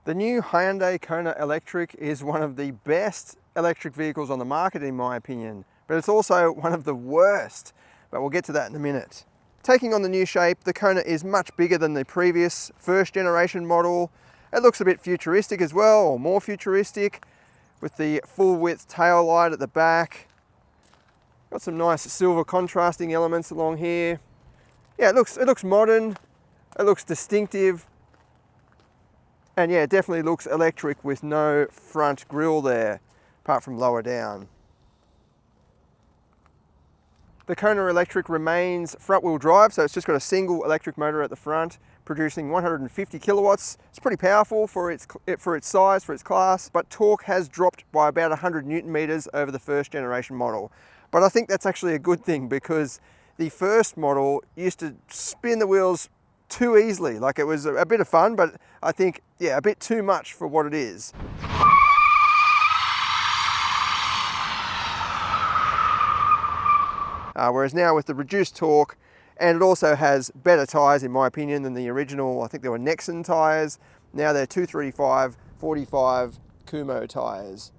The new Hyundai Kona Electric is one of the best electric vehicles on the market in my opinion, but it's also one of the worst, but we'll get to that in a minute. Taking on the new shape, the Kona is much bigger than the previous first generation model. It looks a bit futuristic as well, or more futuristic, with the full width tail light at the back. Got some nice silver contrasting elements along here. Yeah, it looks modern, it looks distinctive. And yeah, it definitely looks electric with no front grille there, apart from lower down. The Kona Electric remains front-wheel drive, so it's just got a single electric motor at the front, producing 150 kilowatts. It's pretty powerful for its size, for its class, but torque has dropped by about 100 Newton meters over the first generation model. But I think that's actually a good thing, because the first model used to spin the wheels too easily. Like, it was a bit of fun, but I think, yeah, a bit too much for what it is. Whereas now with the reduced torque, and it also has better tyres in my opinion than the original, I think they were Nexon tyres. Now they're 235/45 Kumo tyres.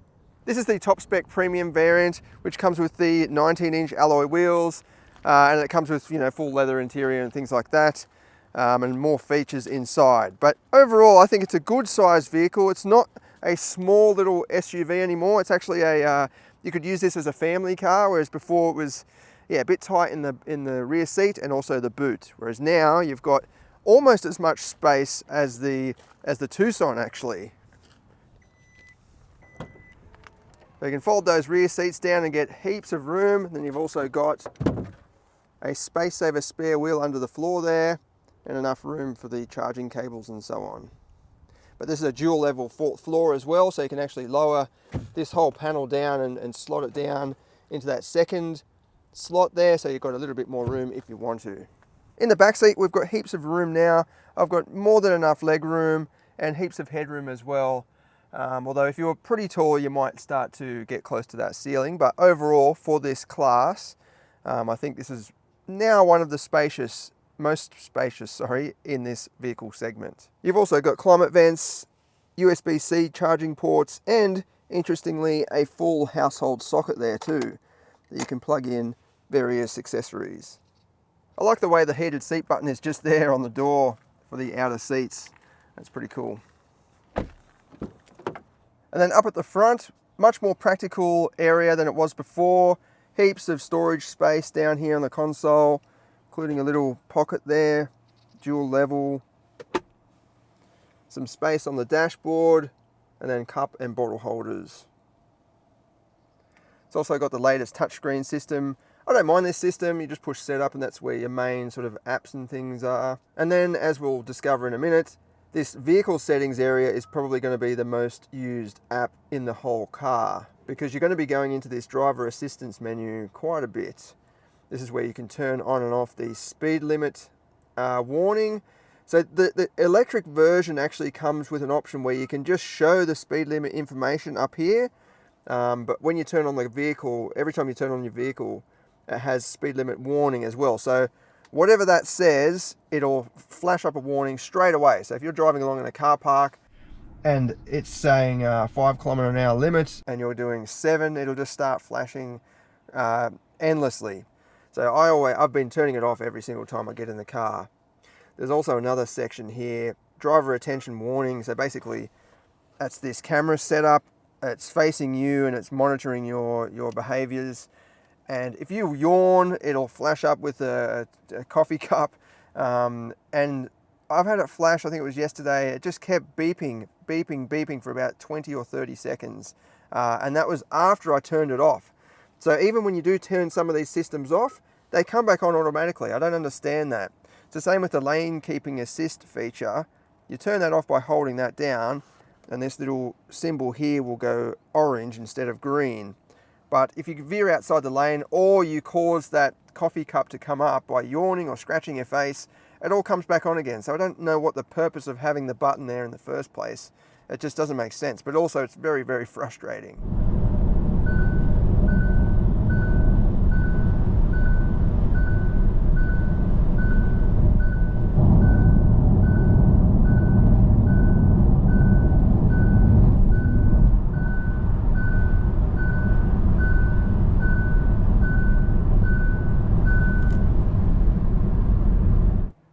This is the top spec premium variant, which comes with the 19-inch alloy wheels, and it comes with, you know, full leather interior and things like that. And more features inside. But overall, I think it's a good sized vehicle. It's not a small little SUV anymore. It's actually a, you could use this as a family car, whereas before it was, yeah, a bit tight in the rear seat and also the boot. Whereas now you've got almost as much space as the Tucson actually. So you can fold those rear seats down and get heaps of room. Then you've also got a space saver spare wheel under the floor there, and enough room for the charging cables and so on. But this is a dual level fourth floor as well, so you can actually lower this whole panel down and slot it down into that second slot there, so you've got a little bit more room if you want to. In the back seat, we've got heaps of room now. I've got more than enough leg room and heaps of headroom as well. Although if you're pretty tall, you might start to get close to that ceiling, but overall for this class, I think this is now one of the most spacious in this vehicle segment. You've also got climate vents, USB-C charging ports, and interestingly a full household socket there too, that you can plug in various accessories. I like the way the heated seat button is just there on the door for the outer seats. That's pretty cool. And then up at the front, much more practical area than it was before. Heaps of storage space down here on the console, including a little pocket there, dual level, some space on the dashboard, and then cup and bottle holders. It's also got the latest touchscreen system. I don't mind this system, you just push setup and that's where your main sort of apps and things are. And then, as we'll discover in a minute, this vehicle settings area is probably going to be the most used app in the whole car, because you're going to be going into this driver assistance menu quite a bit. This is where you can turn on and off the speed limit warning. So the electric version actually comes with an option where you can just show the speed limit information up here. But when you turn on the vehicle, every time you turn on your vehicle, it has speed limit warning as well. So whatever that says, it'll flash up a warning straight away. So if you're driving along in a car park and it's saying 5 km/h limit and you're doing 7, it'll just start flashing endlessly. So I've been turning it off every single time I get in the car. There's also another section here, driver attention warning. So basically, that's this camera setup. It's facing you and it's monitoring your behaviors. And if you yawn, it'll flash up with a coffee cup. And I've had it flash, I think it was yesterday, it just kept beeping for about 20 or 30 seconds. And that was after I turned it off. So even when you do turn some of these systems off, they come back on automatically. I don't understand that. It's the same with the lane keeping assist feature. You turn that off by holding that down, and this little symbol here will go orange instead of green. But if you veer outside the lane, or you cause that coffee cup to come up by yawning or scratching your face, it all comes back on again. So I don't know what the purpose of having the button there in the first place. It just doesn't make sense, but also it's very, very frustrating.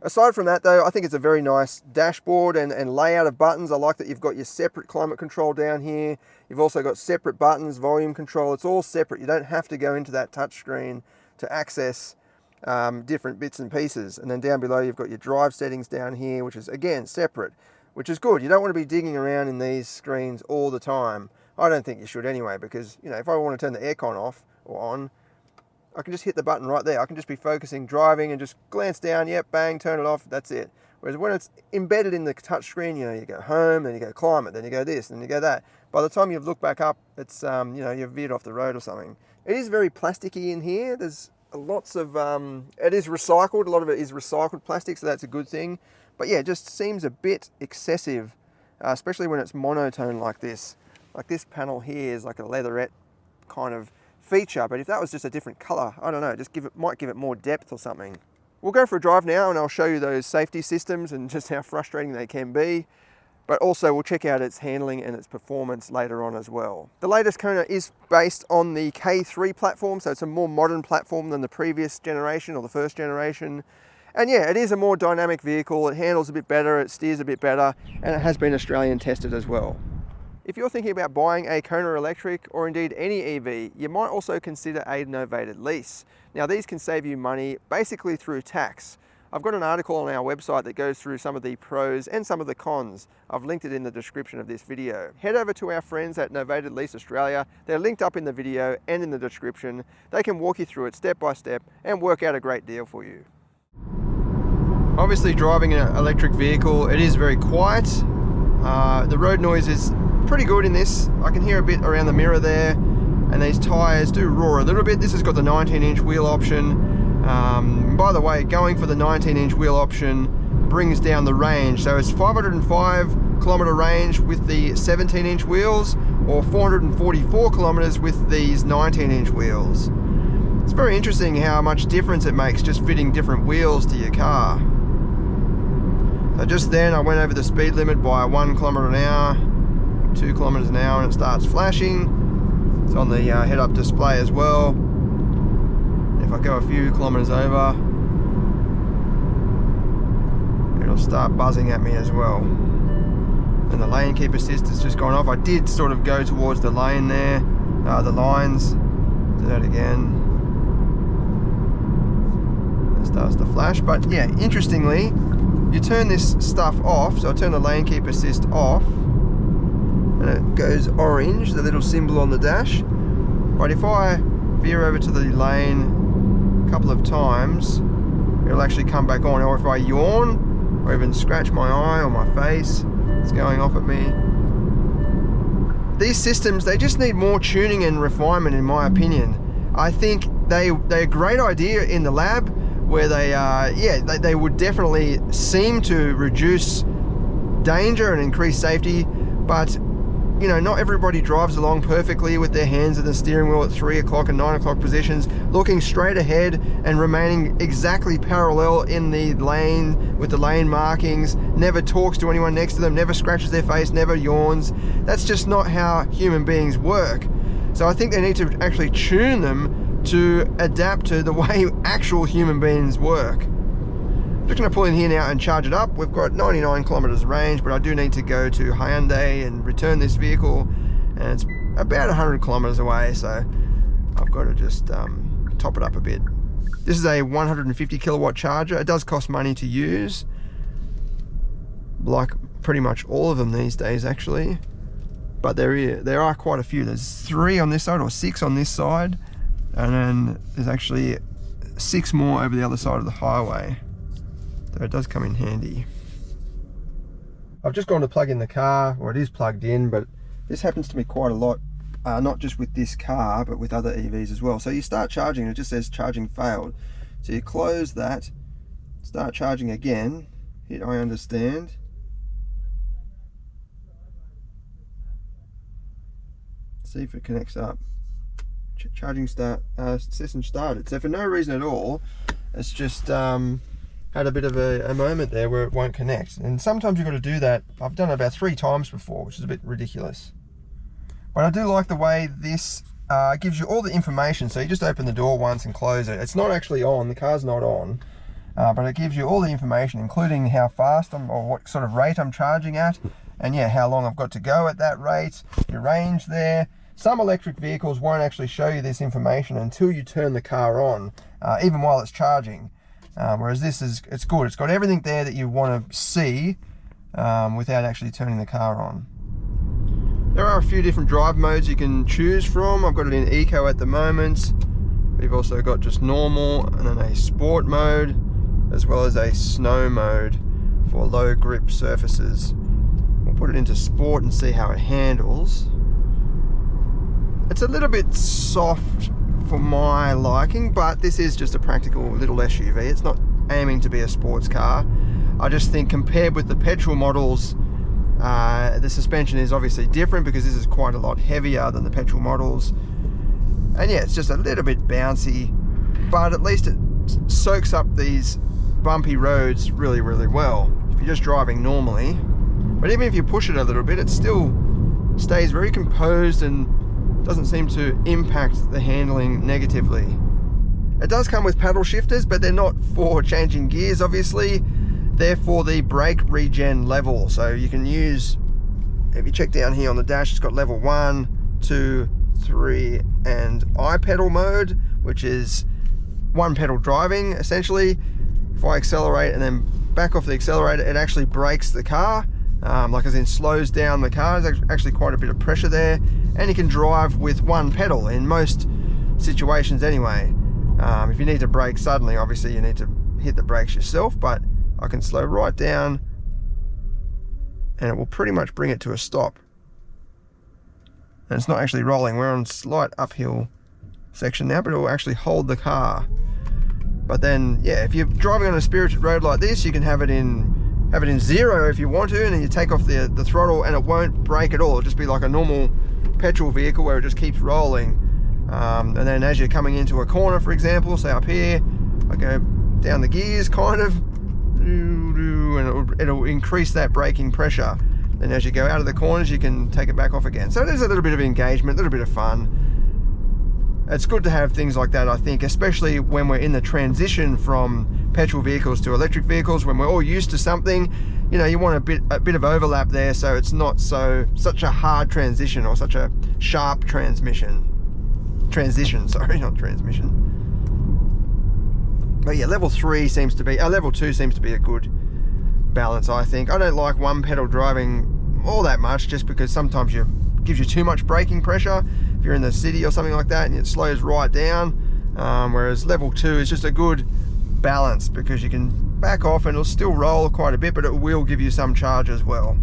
Aside from that though, I think it's a very nice dashboard and layout of buttons. I like that you've got your separate climate control down here. You've also got separate buttons, volume control. It's all separate. You don't have to go into that touchscreen to access different bits and pieces. And then down below you've got your drive settings down here, which is again separate, which is good. You don't want to be digging around in these screens all the time. I don't think you should anyway, because you know, if I want to turn the aircon off or on, I can just hit the button right there. I can just be focusing, driving, and just glance down, yep, bang, turn it off, that's it. Whereas when it's embedded in the touchscreen, you know, you go home, then you go climate, then you go this, then you go that. By the time you've looked back up, it's, you know, you've veered off the road or something. It is very plasticky in here. There's lots of, it is recycled. A lot of it is recycled plastic, so that's a good thing. But yeah, it just seems a bit excessive, especially when it's monotone like this. Like this panel here is like a leatherette kind of feature, but if that was just a different color, I don't know, just might give it more depth or something. We'll go for a drive now and I'll show you those safety systems and just how frustrating they can be, but also we'll check out its handling and its performance later on as well. The latest Kona is based on the K3 platform, so it's a more modern platform than the previous generation or the first generation. And yeah, it is a more dynamic vehicle. It handles a bit better, it steers a bit better, and it has been Australian tested as well. If you're thinking about buying a Kona Electric or indeed any EV, you might also consider a novated lease. Now these can save you money basically through tax. I've got an article on our website that goes through some of the pros and some of the cons. I've linked it in the description of this video. Head over to our friends at Novated Lease Australia. They're linked up in the video and in the description. They can walk you through it step by step and work out a great deal for you. Obviously driving an electric vehicle, it is very quiet. The road noise is pretty good in this. I can hear a bit around the mirror there, and these tyres do roar a little bit. This has got the 19-inch wheel option. By the way, going for the 19-inch wheel option brings down the range. So it's 505 kilometer range with the 17-inch wheels, or 444 kilometers with these 19-inch wheels. It's very interesting how much difference it makes just fitting different wheels to your car. So just then I went over the speed limit by 1 kilometer an hour, 2 kilometers an hour, and it starts flashing. It's on the head-up display as well. If I go a few kilometers over, it'll start buzzing at me as well. And the lane keep assist has just gone off. I did sort of go towards the lane there, the lines. Do that again. It starts to flash, but yeah, interestingly, you turn this stuff off. So I turn the lane keep assist off, and it goes orange, the little symbol on the dash. But if I veer over to the lane a couple of times, it'll actually come back on. Or if I yawn or even scratch my eye or my face, it's going off at me. These systems, they just need more tuning and refinement in my opinion. I think they're a great idea in the lab, where they would definitely seem to reduce danger and increase safety, but you know, not everybody drives along perfectly with their hands at the steering wheel at 3 o'clock and 9 o'clock positions, looking straight ahead and remaining exactly parallel in the lane with the lane markings, never talks to anyone next to them, never scratches their face, never yawns. That's just not how human beings work. So I think they need to actually tune them to adapt to the way actual human beings work. I'm just going to pull in here now and charge it up. We've got 99 kilometers range, but I do need to go to Hyundai and return this vehicle, and it's about 100 kilometers away, so I've got to just top it up a bit. This is a 150 kilowatt charger. It does cost money to use, like pretty much all of them these days actually, but there are quite a few. There's 3 on this side, or 6 on this side, and then there's actually 6 more over the other side of the highway. So it does come in handy. I've just gone to plug in the car, or it is plugged in, but this happens to me quite a lot, not just with this car, but with other EVs as well. So you start charging, it just says charging failed. So you close that, start charging again, hit I understand. See if it connects up. Charging session started. So for no reason at all, it's just had a bit of a moment there where it won't connect. And sometimes you've got to do that. I've done it about 3 times before, which is a bit ridiculous. But I do like the way this gives you all the information. So you just open the door once and close it. It's not actually on, the car's not on. but it gives you all the information, including how fast or what sort of rate I'm charging at, and yeah, how long I've got to go at that rate, your range there. Some electric vehicles won't actually show you this information until you turn the car on, even while it's charging. Whereas it's good. It's got everything there that you want to see without actually turning the car on. There are a few different drive modes you can choose from. I've got it in Eco at the moment. We've also got just normal, and then a sport mode, as well as a snow mode for low grip surfaces. We'll put it into sport and see how it handles. It's a little bit soft for my liking, but this is just a practical little SUV. It's not aiming to be a sports car. I just think compared with the petrol models, the suspension is obviously different because this is quite a lot heavier than the petrol models. And yeah, it's just a little bit bouncy, but at least it soaks up these bumpy roads really, really well if you're just driving normally. But even if you push it a little bit, it still stays very composed and doesn't seem to impact the handling negatively. It does come with paddle shifters, but they're not for changing gears, obviously. They're for the brake regen level. So you can use, if you check down here on the dash, it's got level 1, 2, 3, and I-pedal mode, which is one pedal driving, essentially. If I accelerate and then back off the accelerator, it actually brakes the car, like as in slows down the car. There's actually quite a bit of pressure there, and you can drive with one pedal in most situations anyway. If you need to brake suddenly, obviously you need to hit the brakes yourself, but I can slow right down and it will pretty much bring it to a stop. And it's not actually rolling. We're on slight uphill section now, but it will actually hold the car. But then, yeah, if you're driving on a spirited road like this, you can have it in zero if you want to, and then you take off the throttle and it won't brake at all. It'll just be like a normal petrol vehicle where it just keeps rolling. And then as you're coming into a corner, for example, say up here, I go down the gears kind of, and it'll increase that braking pressure. Then as you go out of the corners, you can take it back off again. So there's a little bit of engagement, a little bit of fun. It's good to have things like that, I think, especially when we're in the transition from petrol vehicles to electric vehicles, when we're all used to something. You know, you want a bit of overlap there, so it's not such a hard transition or such a sharp transition, sorry, not transmission. But yeah, level 2 seems to be a good balance, I think. I don't like one pedal driving all that much, just because sometimes it gives you too much braking pressure if you're in the city or something like that, and it slows right down. Whereas level 2 is just a good balance because you can back off and it'll still roll quite a bit, but it will give you some charge as well.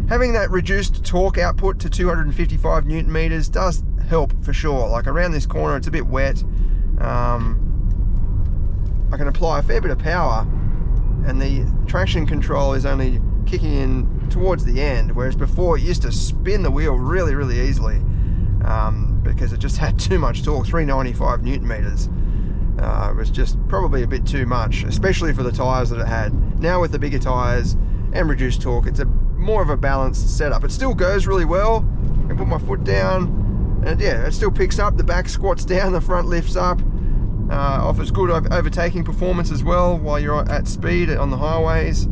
Having that reduced torque output to 255 Newton meters does help for sure. Like around this corner, it's a bit wet. I can apply a fair bit of power and the traction control is only kicking in towards the end, whereas before it used to spin the wheel really, really easily because it just had too much torque. 395 Newton meters was just probably a bit too much, especially for the tyres that it had. Now with the bigger tyres and reduced torque, it's more of a balanced setup. It still goes really well. I can put my foot down and yeah, it still picks up. The back squats down, the front lifts up. Offers good overtaking performance as well while you're at speed on the highways.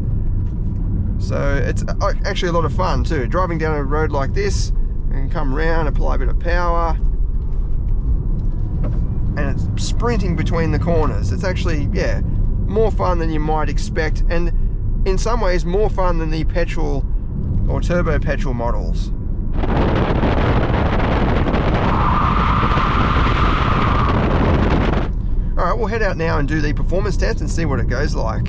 So it's actually a lot of fun too. Driving down a road like this, you can come around, apply a bit of power, and it's sprinting between the corners. It's actually, yeah, more fun than you might expect, and in some ways more fun than the petrol or turbo petrol models. Alright, we'll head out now and do the performance test and see what it goes like.